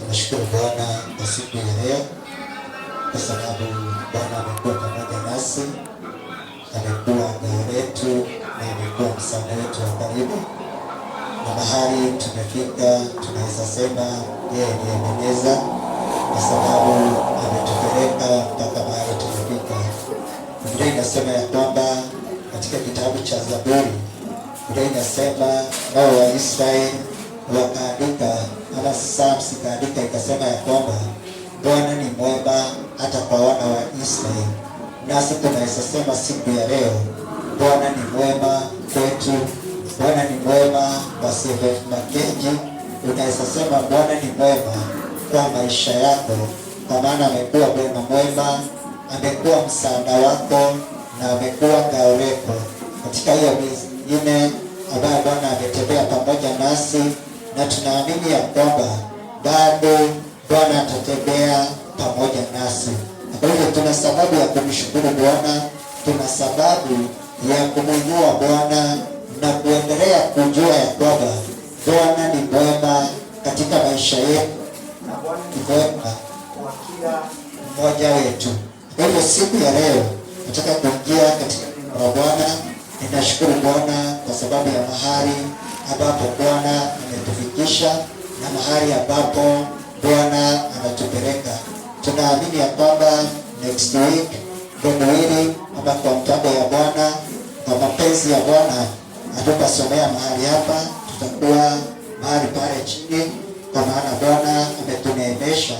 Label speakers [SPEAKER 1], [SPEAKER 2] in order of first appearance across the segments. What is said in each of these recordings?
[SPEAKER 1] Nashukuru Bwana kwa siku ya leo, kwa sababu Bwana amekuwa pamoja nasi, amekuwa ngao letu na amekuwa msaada wetu wa karibu, na mahali tumefika tunaweza sema yeye ndiye Ebeneza, kwa sababu ametupeleka mpaka mahali tumefika. Biblia inasema ya kwamba katika kitabu cha Zaburi, Biblia inasema nao wa Israeli wakaandika, ama Psalms ikaandika ikasema ya kwamba Bwana ni mwema hata kwa wana wa Israeli. Nasi tunaweza sema siku ya leo Bwana ni mwema kwetu. Bwana ni mwema kwa Stephen Makenji. Unaweza sema Bwana ni mwema kwa maisha yako, kwa maana amekuwa mwema, amekuwa msaada wako na amekuwa ngao lako katika hiyo miezi mingine ambayo Bwana ametembea pamoja nasi, na tunaamini ya kwamba bado Bwana atatembea pamoja nasi. Kwa hivyo tuna sababu ya kumshukuru Bwana, tuna sababu ya kumwinua Bwana na kuendelea kujua ya kwamba Bwana ni mwema katika maisha yetu na Bwana ni mwema kwa kila mmoja wetu. Kwa hivyo siku ya leo nataka kuingia katika neno la Bwana. Ninashukuru Bwana kwa sababu ya mahali ambapo Bwana ametufikisha na mahali ambapo Bwana anatupeleka. Tunaamini ya kwamba next week Jumapili ama kwa mpango ya Bwana, kwa mapenzi ya Bwana, hatutasomea mahali hapa, tutakuwa mahali pale chini, kwa maana Bwana ametuneemesha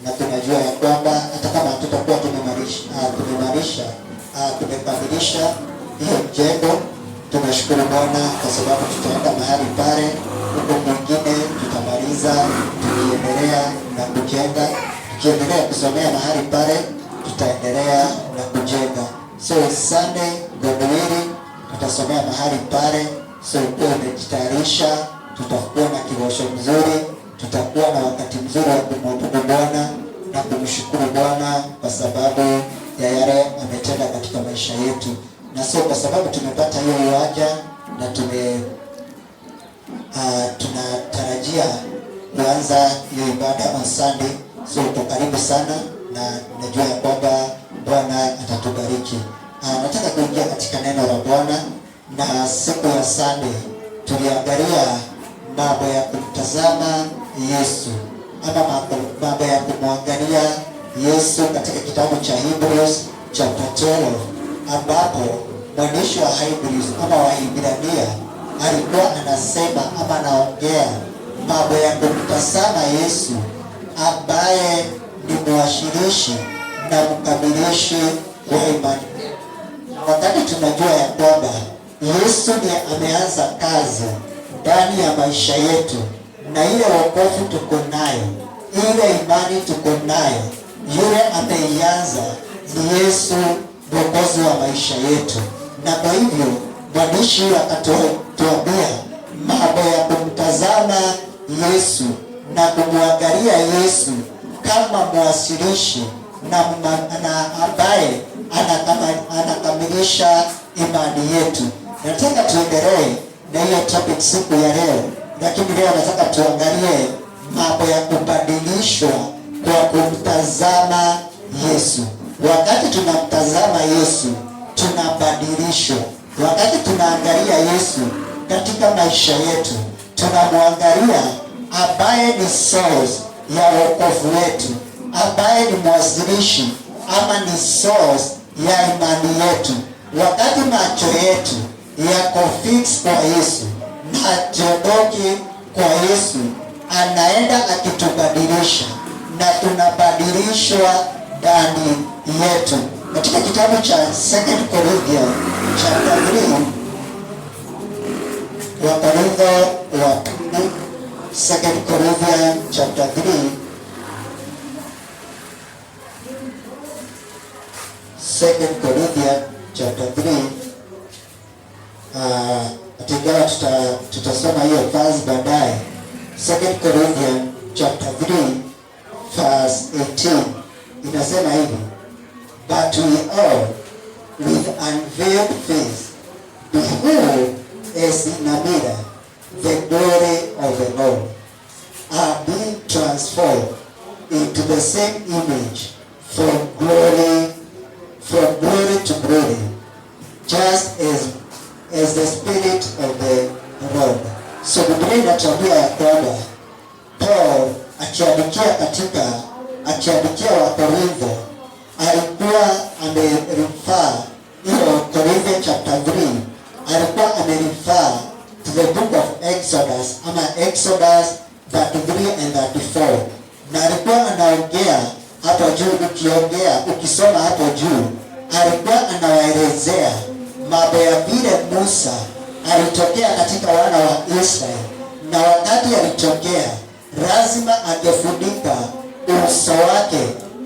[SPEAKER 1] na tunajua ya kwamba hata kama hatutakuwa tumekamilisha hiyo mjengo, tunashukuru Bwana kwa sababu tutaenda mahali pale, huko mwingine tutamaliza, tukiendelea na kujenga, tukiendelea kusomea mahali pale, tutaendelea na kujenga. So Sunday Godwili tutasomea mahali pale, so ukiwa umejitayarisha, tutakuwa na kiwasho mzuri, tutakuwa na wakati mzuri wa kumwabudu Bwana na kumshukuru Bwana kwa sababu ya yale ametenda katika maisha yetu. Na so kwa sababu tumepata hiyo uwanja na tunatarajia kuanza hiyo ibada on Sunday, so uko karibu sana na najua ya kwamba Bwana atatubariki. Nataka kuingia katika neno la Bwana, na siku ya Sunday tuliangalia mambo ya kumtazama Yesu ama mambo ya kumwangalia Yesu katika kitabu cha Hebrews chapter 12, ambapo mwandishi wa Hebrews ama wa Ibrania alikuwa anasema ama anaongea mambo ya kumtazama Yesu ambaye ni mwashirishi na mkamilishi wa imani. Wakati tunajua ya kwamba Yesu ndiye ameanza kazi ndani ya maisha yetu, na ile wokovu tuko nayo, ile imani tuko nayo, yule ameianza ni Yesu, mwokozi wa maisha yetu. Na kwa hivyo mwandishi akatuambia mambo ya kumtazama Yesu na kumwangalia Yesu kama mwasilishi na ambaye anakamilisha imani yetu. Nataka tuendelee na hiyo topic siku ya leo, lakini leo nataka tuangalie mambo ya kubadilishwa kwa kumtazama Yesu. Wakati tunamtazama Yesu, tunabadilishwa. Wakati tunaangalia Yesu katika maisha yetu, tunamwangalia ambaye ni source ya wokovu wetu, ambaye ni mwanzilishi ama ni source ya imani yetu. Wakati macho yetu yako fix kwa Yesu na hatuondoki kwa Yesu, anaenda akitubadilisha na tunabadilishwa ndani yetu. Katika kitabu cha 2 Corinthians chapter 3 Wakorintho wa pili, 2 Corinthians chapter 3. 2 Corinthians chapter 3. Ingawa tutasoma hiyo verse baadaye. 2 Corinthians chapter 3 verse 18 inasema hivi: but we all with unveiled face behold as in a mirror the glory of the Lord are being transformed into the same image from glory to glory, just as the Spirit of the Lord. So Biblia inatuambia ya kwamba Paul akiandikia Wakorintho alikuwa amerefer hiyo Corinthians chapter 3, alikuwa amerefer to the book of Exodus ama Exodus 33 and 34, na alikuwa anaongea hapo juu. Ukisoma hapo juu, alikuwa anawaelezea mambo ya vile Musa alitokea katika wana wa Israeli, na wakati alitokea lazima angefunika uso wake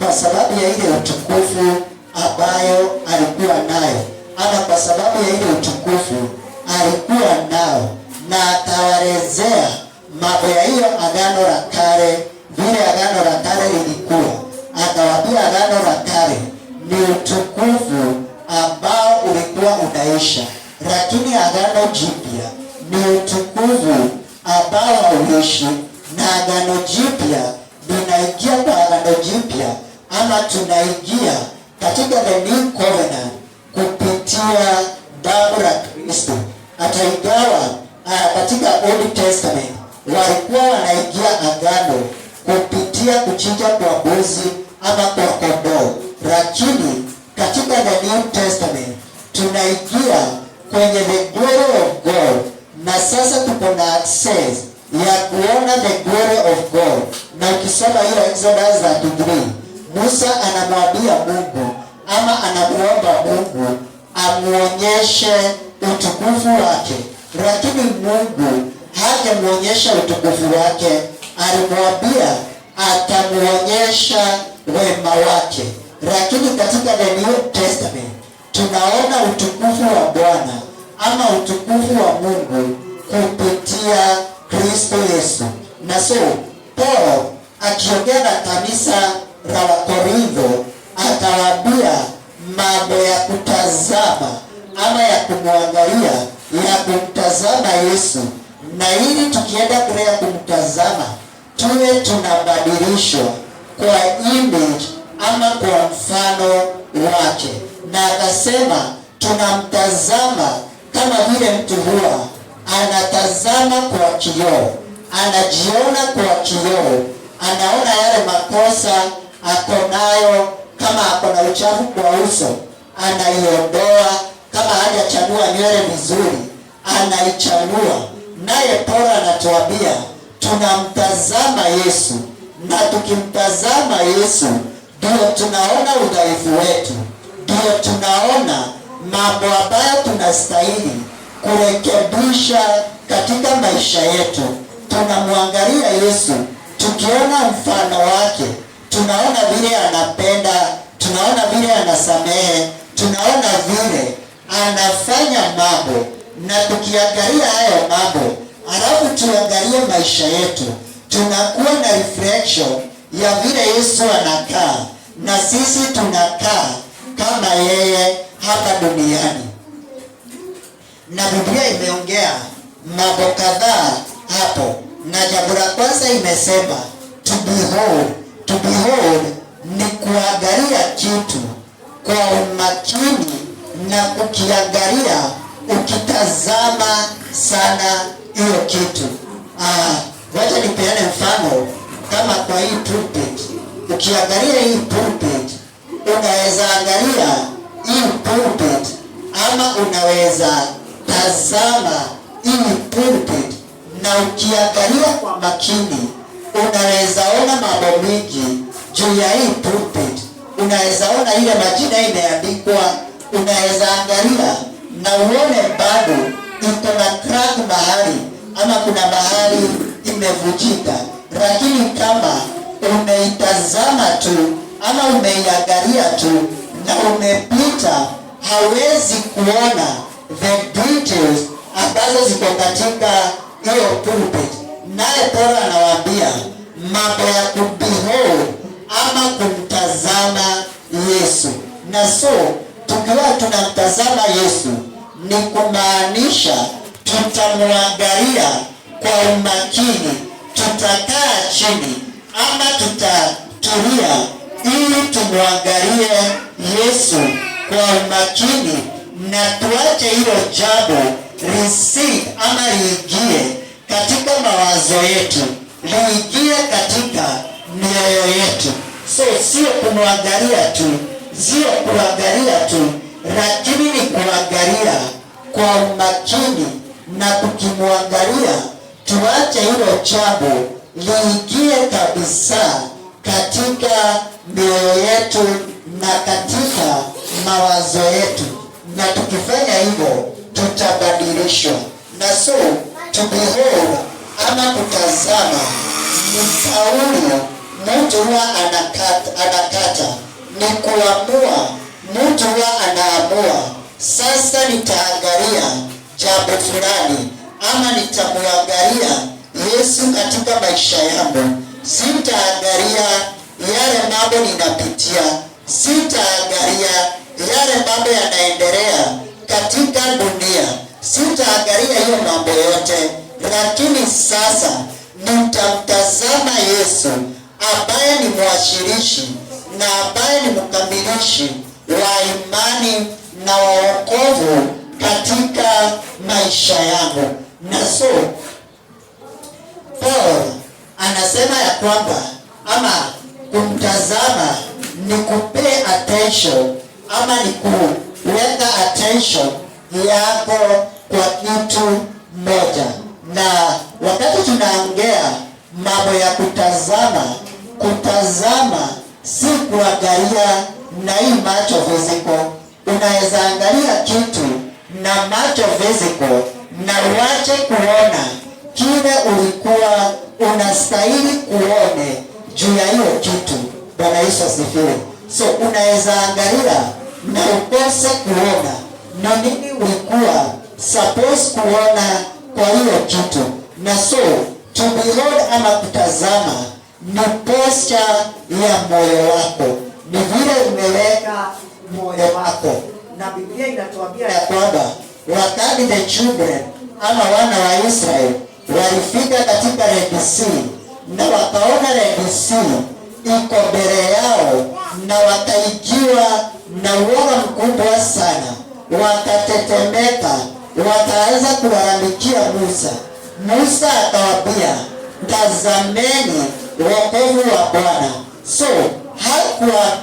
[SPEAKER 1] kwa sababu ya ile utukufu ambayo alikuwa nayo, ama kwa sababu ya ile utukufu alikuwa nao, na atawaelezea mambo ya hiyo agano la kale, vile agano la kale lilikuwa. Akawaambia agano la kale ni utukufu ambao ulikuwa unaisha, lakini agano jipya ni utukufu ambao hauishi, na agano jipya tunaingia kwa agano jipya, ama tunaingia katika the new covenant kupitia damu la Kristo. Hata ingawa katika Old Testament walikuwa wanaingia agano kupitia kuchinja kwa mbuzi ama kwa kondoo, lakini katika the New Testament tunaingia kwenye the glory of God, na sasa tuko na access ya kuona the glory of God. Na ukisoma hiyo Exodus 33, Musa anamwambia Mungu ama anamuomba Mungu amuonyeshe utukufu wake, lakini Mungu hajamuonyesha utukufu wake. Alimwambia atamuonyesha wema wake. Lakini katika the New Testament tunaona utukufu wa Bwana ama utukufu wa Mungu kupitia Kristo Yesu. Na so Paul akiongea na kanisa la Wakorintho atawaambia mambo ya kutazama ama ya kumwangalia, ya kumtazama Yesu, na ili tukienda kule ya kumtazama tuwe tunabadilishwa kwa image ama kwa mfano wake. Na akasema tunamtazama kama vile mtu huwa anatazama kwa kioo, anajiona kwa kioo, anaona yale makosa ako nayo, kama ako na uchafu kwa uso anaiondoa, kama hajachanua nywele vizuri anaichanua. Naye Paulo anatuambia tunamtazama Yesu, na tukimtazama Yesu ndio tunaona udhaifu wetu, ndio tunaona mambo ambayo tunastahili kurekebisha katika maisha yetu. Tunamwangalia Yesu, tukiona mfano wake, tunaona vile anapenda, tunaona vile anasamehe, tunaona vile anafanya mambo. Na tukiangalia hayo mambo, alafu tuangalie maisha yetu, tunakuwa na reflection ya vile Yesu anakaa, na sisi tunakaa kama yeye hapa duniani. Na Biblia imeongea mambo kadhaa hapo, na jambo la kwanza imesema to behold. To behold ni kuangalia kitu kwa umakini na kukiangalia ukitazama sana hiyo kitu. Wacha nipeane mfano. Kama kwa hii pulpit, ukiangalia hii pulpit, unaweza angalia hii pulpit ama unaweza tazama hii pulpit, na ukiangalia kwa makini unaweza ona mambo mengi juu ya hii pulpit. Unaweza ona ile majina imeandikwa, unaweza angalia na uone bado iko na crack imebaki mahali ama kuna mahali imevujika, lakini kama umeitazama tu ama umeiangalia tu na umepita, hawezi kuona the details ambazo ziko katika hiyo pulpit. Naye Paulo anawaambia mambo ya kubehold ama kumtazama Yesu. Na so tukiwa tunamtazama Yesu ni kumaanisha tutamwangalia kwa umakini, tutakaa chini ama tutatulia ili tumwangalie Yesu kwa umakini, na tuache hilo jambo risik ama liingie katika mawazo yetu, liingie katika mioyo yetu. So sio kumwangalia tu, sio kuangalia tu, lakini ni kuangalia kwa umakini, na tukimwangalia tuache hilo jambo liingie kabisa katika mioyo yetu na katika mawazo yetu, na tukifanya hivyo tutabadilishwa. Na so to behold ama kutazama ni kauli mtu huwa anakata, ni kuamua. Mtu huwa anaamua, sasa nitaangalia jambo fulani ama nitamwangalia Yesu katika maisha yangu. Sitaangalia yale mambo ninapitia, sitaangalia yale mambo yanaendelea katika dunia, sitaangalia hiyo mambo yote, lakini sasa nitamtazama Yesu ambaye ni mwashirishi na ambaye ni mkamilishi wa imani na wokovu katika maisha yangu. Na so Paul anasema ya kwamba ama kumtazama ni kupay attention ama ni kuweka attention yako kwa kitu moja. Na wakati tunaongea mambo ya kutazama si kuangalia na hii macho physical. Unaweza angalia kitu na macho physical na uache kuona kile ulikuwa unastahili kuone juu ya hiyo kitu. Bwana Yesu asifiwe. So unaweza angalia na ukose kuona na nini ulikuwa supposed kuona kwa hiyo kitu. Na so to behold ama kutazama ni posture ya moyo wako, ni vile umeweka moyo wako. Na Biblia inatuambia ya kwamba wakati the children ama wana wa Israeli walifika katika Red Sea na wakaona Red Sea iko mbele yao, na wakaijiwa na uoga mkubwa sana, wakatetemeka, wakaanza kulalamikia Musa. Musa akawaambia, tazameni wokovu wa Bwana. So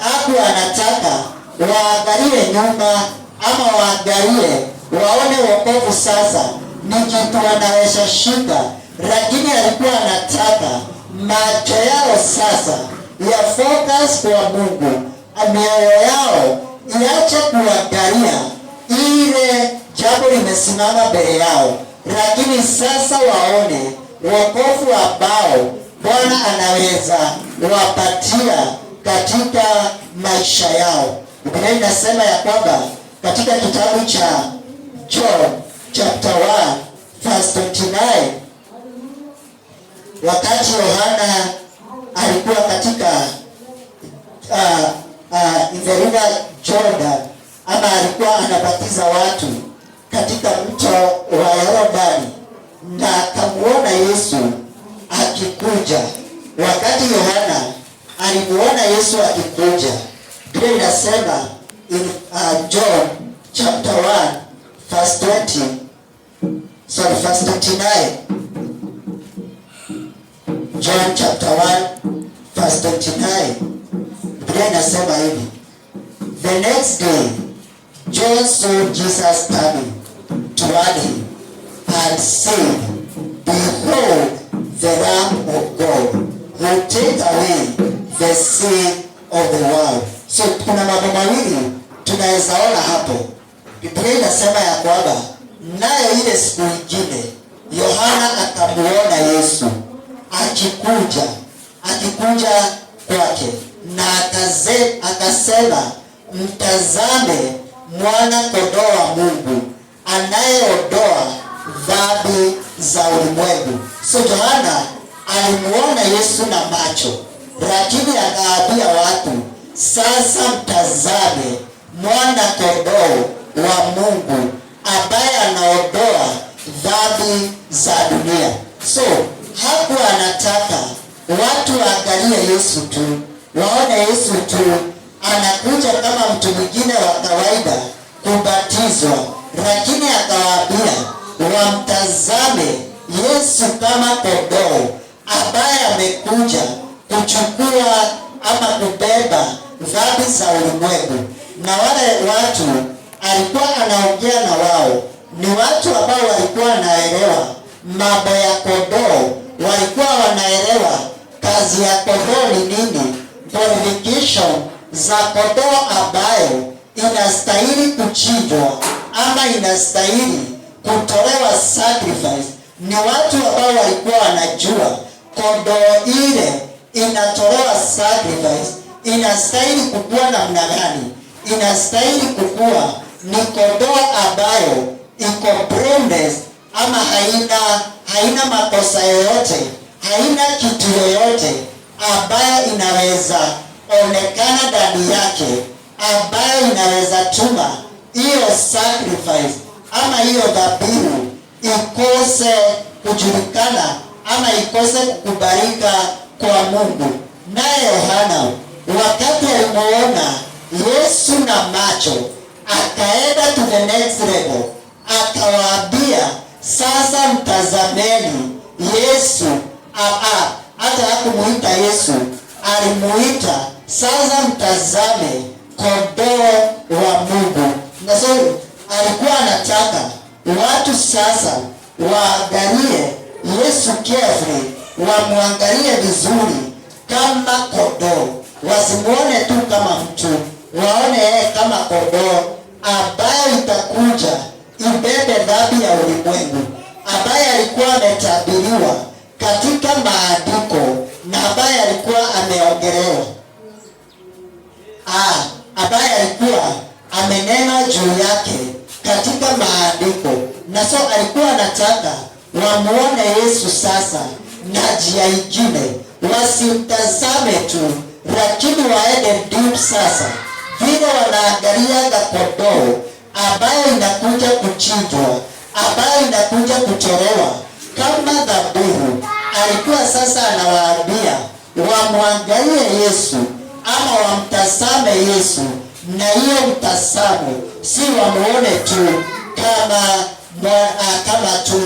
[SPEAKER 1] hakuwa anataka waangalie nyuma ama waangalie waone wokovu sasa ni kitu wanaweza shika, lakini alikuwa anataka macho yao sasa ya focus kwa Mungu, mioyo yao iache kuangalia ile jambo limesimama mbele yao, lakini sasa waone wokovu ambao Bwana anaweza wapatia katika maisha yao. Biblia inasema ya kwamba katika kitabu cha John chapter 1 verse 29, wakati Yohana alikuwa katika the river Jordan, ama alikuwa anabatiza watu katika mto wa Yordani, na akamuona Yesu akikuja. Wakati Yohana alimuona Yesu akikuja, Biblia inasema in John chapter 1 verse 29, John chapter 1 verse 29, Biblia inasema hivi: the next day John saw Jesus coming toward him and said, behold the Lamb of God who take away the sin of the world. So kuna mambo mawili tunaweza ona hapo. Biblia inasema ya kwamba nayo ile siku nyingine akikuja kwake, na akasema, mtazame mwana kondoo wa Mungu anayeondoa dhambi za ulimwengu. So Yohana alimuona Yesu na macho, lakini akaambia watu, sasa mtazame mwana kondoo wa Mungu ambaye anaondoa dhambi za dunia. So hakuwa anataka watu waangalie Yesu tu, waone Yesu tu anakuja kama mtu mwingine wa kawaida kubatizwa, lakini akawaambia wamtazame Yesu kama kondoo ambaye amekuja kuchukua ama kubeba dhambi za ulimwengu. Na wale watu alikuwa anaongea na wao ni watu ambao walikuwa wanaelewa mambo ya kondoo, walikuwa wanaelewa kazi ya kondoo ni nini, qualification za kondoo ambayo inastahili kuchinjwa ama inastahili kutolewa sacrifice. Ni watu ambao walikuwa wanajua kondoo ile inatolewa sacrifice inastahili kukua namna gani, inastahili kukua ni kondoo ambayo iko blameless ama haina makosa yoyote, haina kitu yoyote ambayo inaweza onekana ndani yake, ambayo inaweza tuma hiyo sacrifice ama hiyo dhabihu ikose kujulikana ama ikose kukubalika kwa Mungu. Naye Yohana wakati alimuona Yesu na macho, akaenda to the next level, akawaambia, sasa mtazameni Yesu. Hata hakumuita Yesu, alimuita sasa mtazame kondoo wa Mungu. Na so alikuwa anataka watu sasa waangalie Yesu carefully, wamwangalie vizuri kama kondoo, wasimuone tu kama mtu, waone yeye kama kondoo ambaye itakuja ibebe dhambi ya ulimwengu, ambaye alikuwa ametabiriwa katika maandiko na ambaye alikuwa ameongelewa, ambaye alikuwa amenena juu yake katika maandiko. Na so alikuwa anataka wamuone Yesu sasa na njia ingine, wasimtazame tu, lakini waende deep sasa, vile wanaangalia kondoo ambayo inakuja kuchinjwa, ambayo inakuja kutolewa kama dhabihu. Alikuwa sasa anawaambia wamwangalie Yesu ama wamtazame Yesu, na hiyo mtazamo si wamuone tu kama tu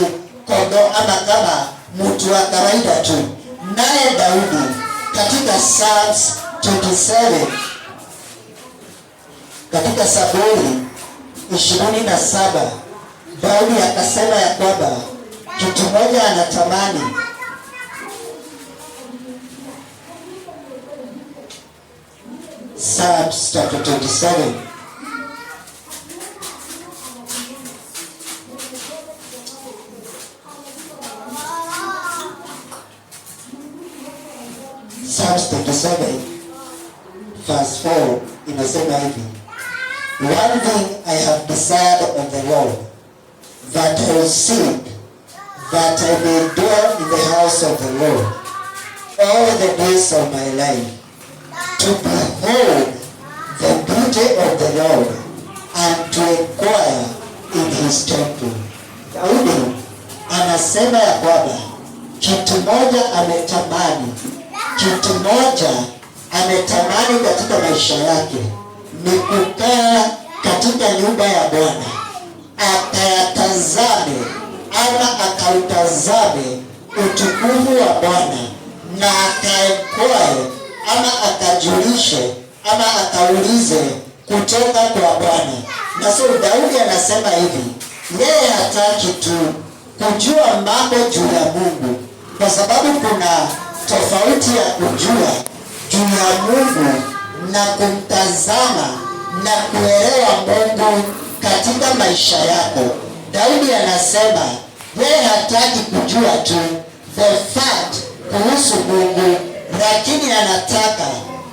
[SPEAKER 1] kondoo ama kama mtu wa kawaida tu. Naye Daudi katika Psalms 27, katika Zaburi 27, Daudi akasema ya kwamba kitu moja anatamani. Psalms chapter 27, Psalms 27 verse 4 inasema hivi: one thing I have desired of the Lord, that I will seek, that I may dwell in the house of the Lord all the days of my life, to behold the beauty of the Lord and to inquire in his temple. Daudi anasema ya kwamba kitu moja ametamani, kitu moja ametamani katika maisha yake ni kukaa katika nyumba ya Bwana, akayatazame ama akautazame utukufu wa Bwana, na akaekwae ama akajulishe ama akaulize kutoka kwa Bwana. Na so Daudi anasema hivi, yeye hataki tu kujua mambo juu ya Mungu, kwa sababu kuna tofauti ya kujua juu ya Mungu na kumtazama na kuelewa Mungu katika maisha yako. Daudi anasema yeye hataki kujua tu the fact kuhusu Mungu, lakini anataka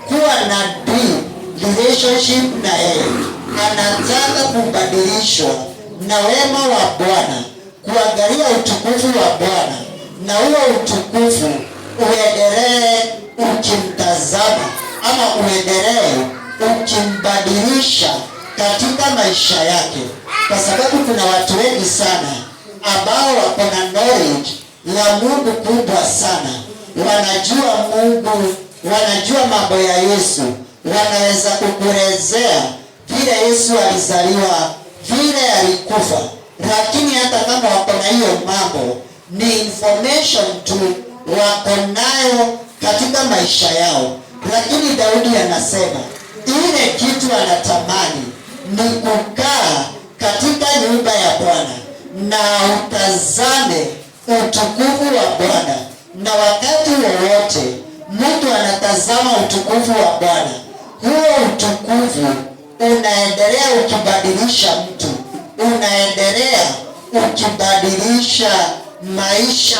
[SPEAKER 1] kuwa na deep relationship na yeye. Anataka kubadilishwa na wema wa Bwana, kuangalia utukufu wa Bwana, na huo utukufu uendelee ukimtazama, ama uendelee ukimbadilisha katika maisha yake, kwa sababu kuna watu wengi sana ambao wako na knowledge ya Mungu kubwa sana. Wanajua Mungu, wanajua mambo ya Yesu, wanaweza kukuelezea vile Yesu alizaliwa, vile alikufa, lakini hata kama wako na hiyo mambo, ni information tu wako nayo katika maisha yao. Lakini Daudi anasema ile kitu anatamani ni kukaa katika nyumba ya Bwana na utazame utukufu wa Bwana. Na wakati wowote mtu anatazama utukufu wa Bwana, huo utukufu unaendelea ukibadilisha mtu, unaendelea ukibadilisha maisha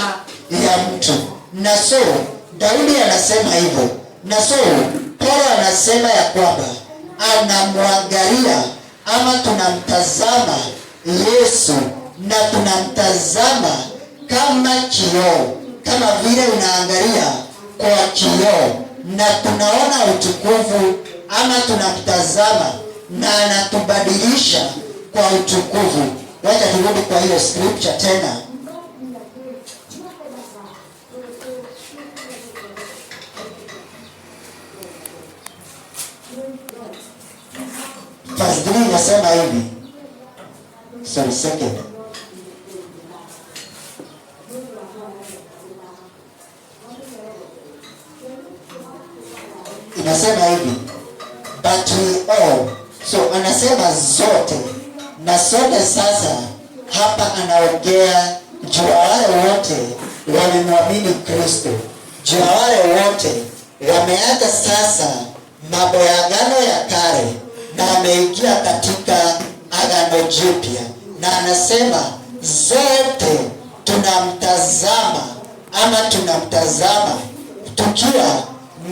[SPEAKER 1] ya mtu. Na so Daudi anasema hivyo, na so Paulo anasema ya kwamba anamwangalia ama tunamtazama Yesu, na tunamtazama kama kioo, kama vile unaangalia kwa kioo, na tunaona utukufu, ama tunamtazama na anatubadilisha kwa utukufu. Wacha turudi kwa hiyo scripture tena. Verse 3 inasema hivi. Sorry, second. Inasema hivi, but we all. So anasema zote, na sote sasa hapa anaongea juu ya wale wote wamemwamini Kristo, juu ya wale wote wameacha sasa mambo ya agano ya kale na ameingia katika agano jipya. Na anasema zote tunamtazama, ama tunamtazama tukiwa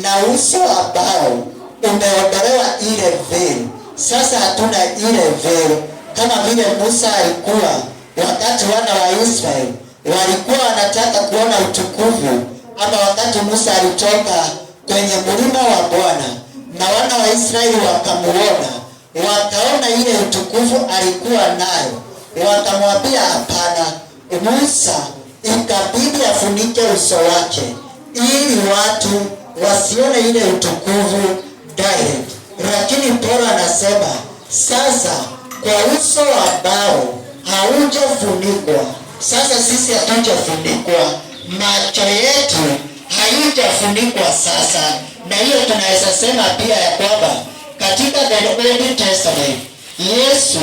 [SPEAKER 1] na uso ambao umeondolewa ile veil. Sasa hatuna ile veil kama vile Musa alikuwa, wakati wana wa Israeli walikuwa wanataka kuona utukufu, ama wakati Musa alitoka kwenye mlima wa Bwana na wana wa Israeli wakamuona, wakaona ile utukufu alikuwa nayo, wakamwambia hapana, Musa ikabidi afunike uso wake ili watu wasione ile utukufu direct. Lakini Paulo anasema sasa kwa uso ambao haujafunikwa, sasa sisi hatujafunikwa, macho yetu haijafunikwa sasa. Na hiyo tunaweza sema pia ya kwamba katika the Old Testament Yesu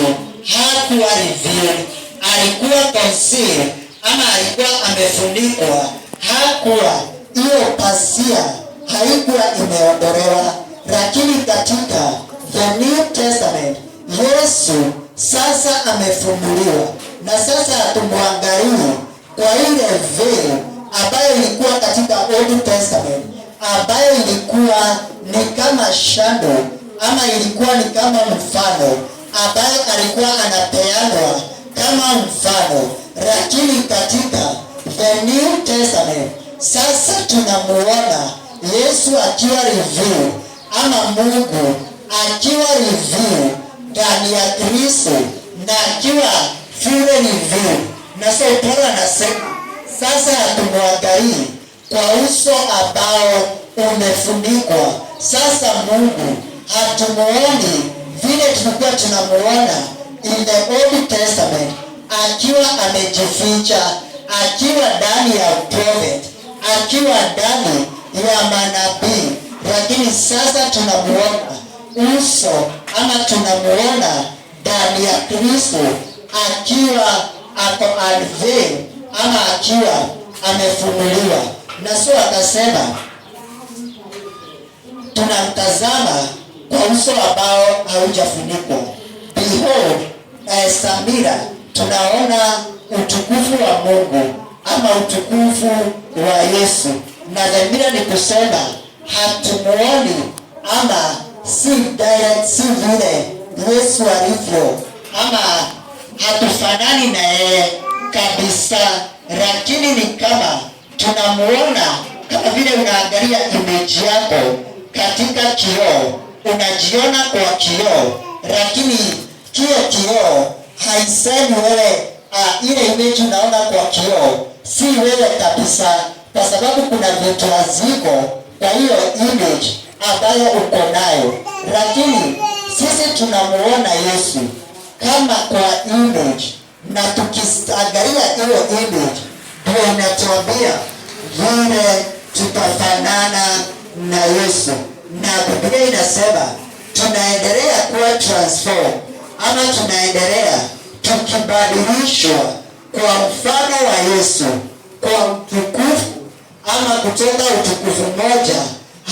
[SPEAKER 1] hakuwa revealed, alikuwa concealed, ama alikuwa amefunikwa. Hakuwa, hiyo pasia haikuwa imeondolewa. Lakini katika the New Testament Yesu sasa amefunuliwa, na sasa hatumwangalii kwa ile veil ambayo ilikuwa katika Old Testament, ambayo ilikuwa ni kama shadow, ama ilikuwa ni kama mfano, ambayo alikuwa anapeanwa kama mfano. Lakini katika the New Testament sasa tunamuona Yesu akiwa revealed, ama Mungu akiwa revealed ndani ya Kristo, na akiwa fully revealed. Na so Paulo anasema sasa hatumwangalii kwa uso ambao umefunikwa. Sasa Mungu hatumuoni vile tulikuwa tunamuona in the Old Testament, akiwa amejificha, akiwa ndani ya prophet, akiwa ndani ya manabii. Lakini sasa tunamuona uso, ama tunamuona ndani ya Kristo, akiwa ako unveiled, ama akiwa amefunuliwa. Na so akasema tunamtazama kwa uso ambao haujafunikwa. Behold, Samira, tunaona utukufu wa Mungu, ama utukufu wa Yesu. na dhamira ni kusema hatumuoni ama si direct, si vile Yesu alivyo, ama hatufanani na yeye kabisa, lakini ni kama tunamuona, kama vile unaangalia image yako katika kioo, unajiona kwa kioo, lakini kile kioo haisemi wewe. Ile image unaona kwa kioo si wewe kabisa, kwa sababu kuna vitu haziko kwa hiyo image ambayo uko nayo. Lakini sisi tunamuona Yesu kama kwa image, na tukiangalia hiyo image ndio inatuambia vile tutafanana na Yesu. Na Biblia inasema tunaendelea kuwa transform, ama tunaendelea tukibadilishwa kwa mfano wa Yesu, kwa utukufu, ama kutoka utukufu mmoja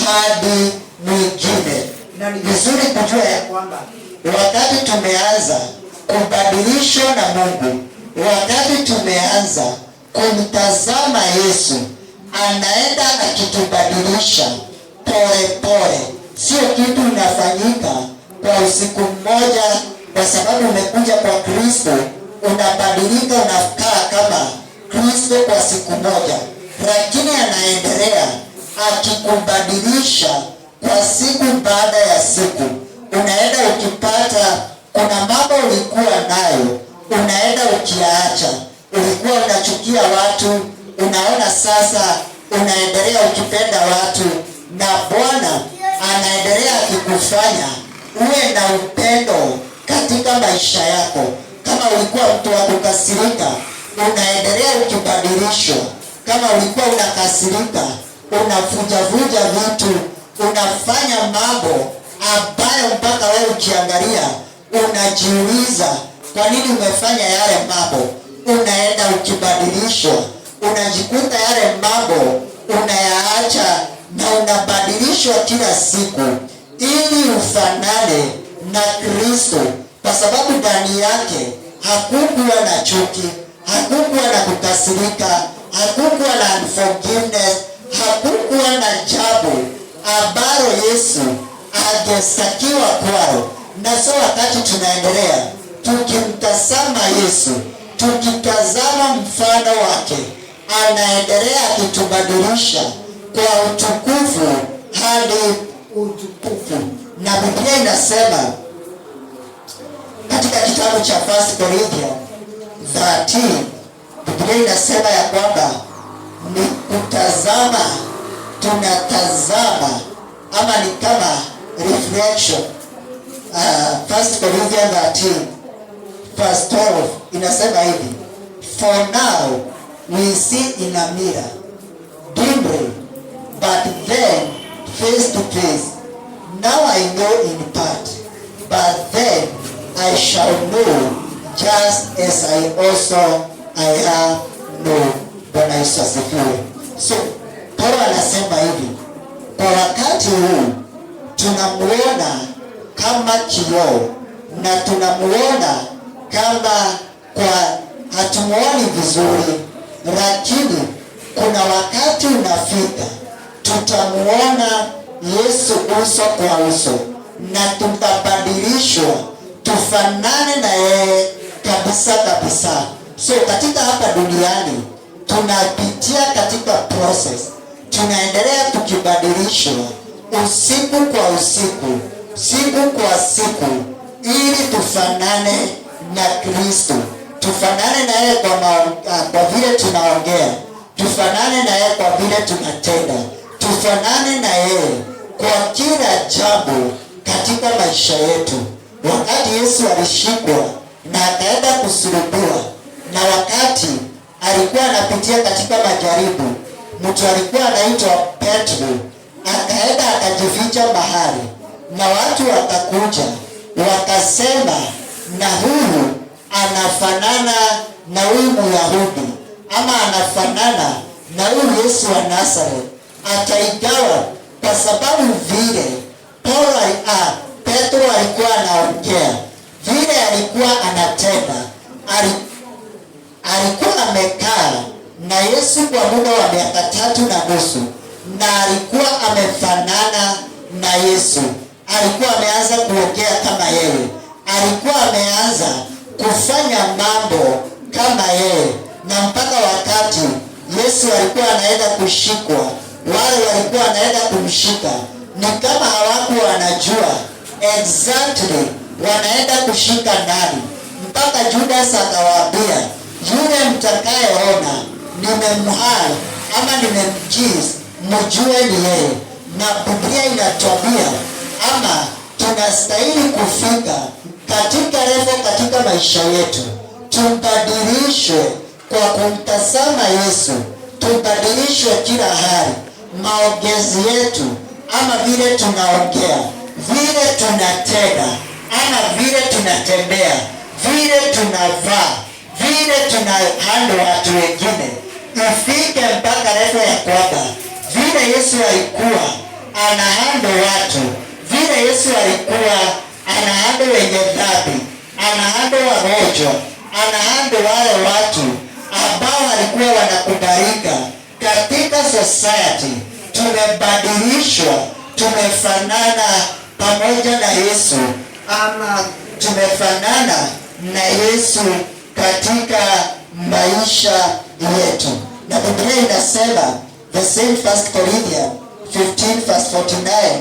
[SPEAKER 1] hadi mwingine. Na ni vizuri kujua ya kwamba wakati tumeanza kubadilishwa na Mungu, wakati tumeanza kumtazama Yesu, anaenda akitubadilisha pole pole. Sio kitu inafanyika kwa usiku mmoja. Kwa sababu umekuja kwa Kristo, unabadilika, unakaa kama Kristo kwa siku moja, lakini anaendelea akikubadilisha kwa siku baada ya siku. Unaenda ukipata, kuna mambo ulikuwa nayo, unaenda ukiyaacha. Ulikuwa unachukia watu, unaona sasa unaendelea ukipenda watu, na Bwana anaendelea akikufanya uwe na upendo katika maisha yako. Kama ulikuwa mtu wa kukasirika, unaendelea ukibadilishwa. Kama ulikuwa unakasirika, unavuja vitu, unafanya mambo ambayo mpaka wewe ukiangalia unajiuliza kwa nini umefanya yale mambo. Unaenda ukibadilishwa, unajikuta yale mambo unayaacha, na unabadilishwa kila siku ili ufanane na Kristo, kwa sababu ndani yake hakukuwa na chuki, hakukuwa na kukasirika, hakukuwa na unforgiveness, hakukuwa na jambo ambalo Yesu angestakiwa kwao. Na so wakati tunaendelea tukimtazama Yesu, tukitazama mfano wake, anaendelea akitubadilisha kwa utukufu hadi utukufu. Na Biblia inasema katika kitabu cha 1 Corinthians 13, Biblia inasema ya kwamba ni kutazama, tunatazama, ama ni kama reflection. 1 Corinthians 13 verse 12 inasema hivi: for now we see in a mirror dimly, but then face to face. Now I know in part, but then I shall know just as I also I have known. Bwana Yesu asifiwe. So Paulo anasema hivi, kwa wakati huu tunamuona kama kioo, na tunamuona kama kwa hatumuoni vizuri, lakini kuna wakati unafika tutamuona Yesu uso kwa uso, na tutabadilishwa tufanane na yeye kabisa kabisa. So katika hapa duniani tunapitia katika process, tunaendelea tukibadilishwa usiku kwa usiku, siku kwa siku, ili tufanane na Kristo, tufanane na yeye kwa vile tunaongea, tufanane na yeye kwa vile tunatenda, tufanane na yeye kwa kila jambo katika maisha yetu. Wakati Yesu alishikwa na akaenda kusulubiwa, na wakati alikuwa anapitia katika majaribu, mtu alikuwa anaitwa Petro akaenda akajificha mahali, na watu wakakuja wakasema, na huyu anafanana na huyu Myahudi, ama anafanana na huyu Yesu wa Nazareth. Ataigawa kwa sababu vile Petro alikuwa anaongea, vile alikuwa anatenda, alikuwa amekaa na Yesu kwa muda wa miaka 3.5, na alikuwa amefanana na Yesu. Alikuwa ameanza kuongea kama yeye, alikuwa ameanza kufanya mambo kama yeye, na mpaka wakati Yesu alikuwa anaenda kushikwa, wale walikuwa wanaenda kumshika ni kama hawakuwa wanajua exactly wanaenda kushika nani, mpaka Judas akawaambia, yule mtakayeona nimemhali ama nimemkiss, mjue ni yeye. Na Biblia inatuambia ama tunastahili kufika katika level katika maisha yetu, tubadilishwe kwa kumtazama Yesu, tubadilishwe kila hali, maongezi yetu ama vile tunaongea, vile tunatenda ama vile tunatembea, vile tunavaa, vile tunahandle watu wengine, ifike mpaka level ya kwamba vile Yesu alikuwa anahandle watu, vile Yesu alikuwa anahandle wenye dhambi, anahandle wagonjwa, anahandle wale watu ambao walikuwa wanakubalika katika society. Tumebadilishwa, tumefanana pamoja na Yesu, ama tumefanana na Yesu katika maisha yetu. Na Biblia inasema the same 1 Corinthians 15 verse 49.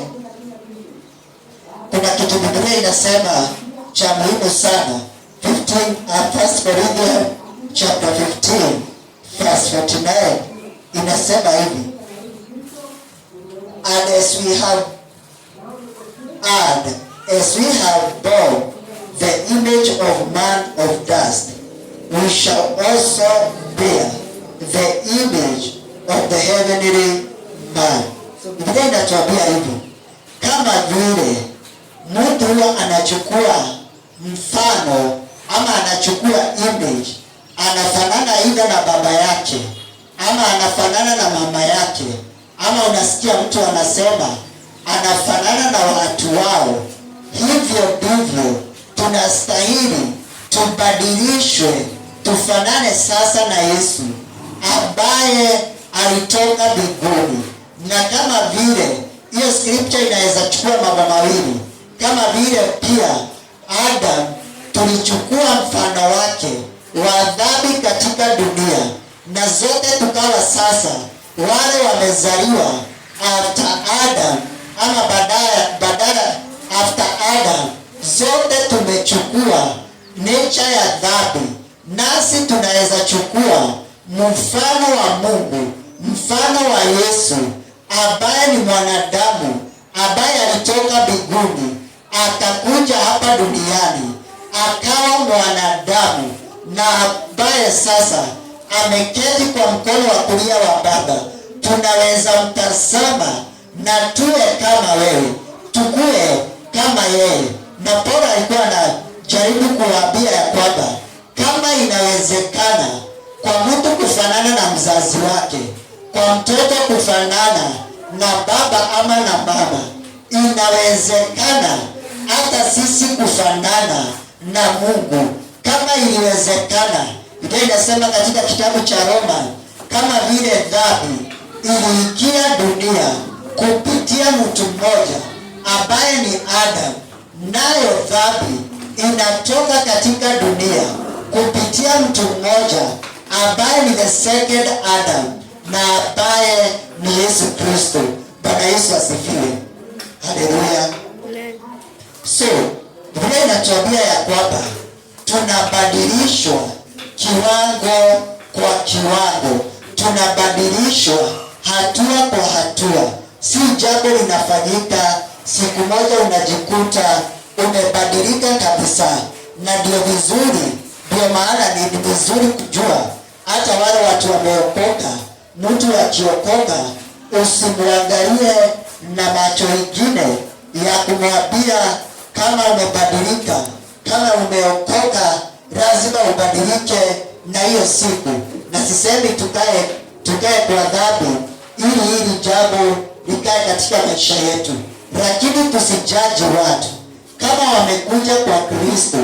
[SPEAKER 1] Kuna kitu Biblia inasema cha muhimu sana. 1 Corinthians chapter 15 verse 49 inasema hivi, and as we have borne the image of man of dust, we shall also bear the image of the heavenly man. So Biblia inatuambia hivi, kama vile mtu huwa anachukua mfano ama anachukua image, anafanana aidha na baba yake ama anafanana na mama yake, ama unasikia mtu anasema anafanana na watu wao, hivyo ndivyo tunastahili tubadilishwe, tufanane sasa na Yesu ambaye alitoka mbinguni. Na kama vile hiyo scripture inaweza chukua mambo mawili, kama vile pia Adam tulichukua mfano wake wa dhambi katika dunia, na zote tukawa sasa wale wamezaliwa after Adam ama badala after Adam, zote tumechukua nature ya dhambi, nasi tunaweza chukua mfano wa Mungu, mfano wa Yesu ambaye ni mwanadamu, ambaye alitoka mbinguni akakuja hapa duniani akawa mwanadamu, na ambaye sasa ameketi kwa mkono wa kulia wa Baba. Tunaweza mtazama na tuwe kama wewe, tukue kama yeye. Na Paulo alikuwa anajaribu kuwaambia ya kwamba kama inawezekana kwa mtu kufanana na mzazi wake, kwa mtoto kufanana na baba ama na mama, inawezekana hata sisi kufanana na Mungu. Kama iliwezekana, Biblia inasema katika kitabu cha Roma, kama vile dhambi iliingia dunia kupitia mtu mmoja ambaye ni Adam, nayo dhambi inatoka katika dunia kupitia mtu mmoja ambaye ni the second Adam, na ambaye ni Yesu Kristo. Bwana Yesu asifiwe. Haleluya. So Biblia inatuambia ya kwamba tunabadilishwa kiwango kwa kiwango, tunabadilishwa hatua kwa hatua. Si jambo linafanyika siku moja unajikuta umebadilika kabisa. Na ndio vizuri, ndio maana ni vizuri kujua hata wale watu wameokoka. Mtu akiokoka usimwangalie na macho mengine ya kumwambia kama umebadilika, kama umeokoka lazima ubadilike na hiyo siku. Na sisemi tukae kwa dhambi ili jambo likae katika maisha yetu, lakini tusijaji watu. Kama wamekuja kwa Kristo,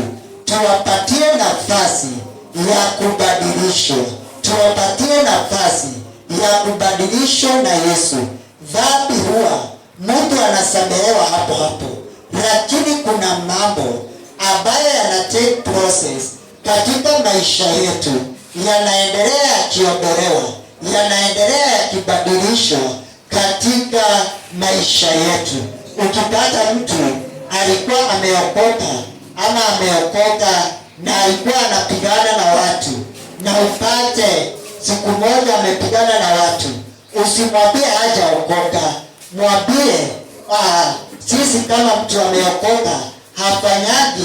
[SPEAKER 1] tuwapatie nafasi ya kubadilishwa, tuwapatie nafasi ya kubadilishwa na Yesu. dhambi huwa mtu anasamehewa hapo hapo, lakini kuna mambo ambayo yana take process katika maisha yetu, yanaendelea yakiondolewa, yanaendelea yakibadilishwa katika maisha yetu. Ukipata mtu alikuwa ameokoka ama ameokoka na alikuwa anapigana na watu, na upate siku moja amepigana na watu, usimwambie hajaokoka. Mwambie sisi kama mtu ameokoka hafanyagi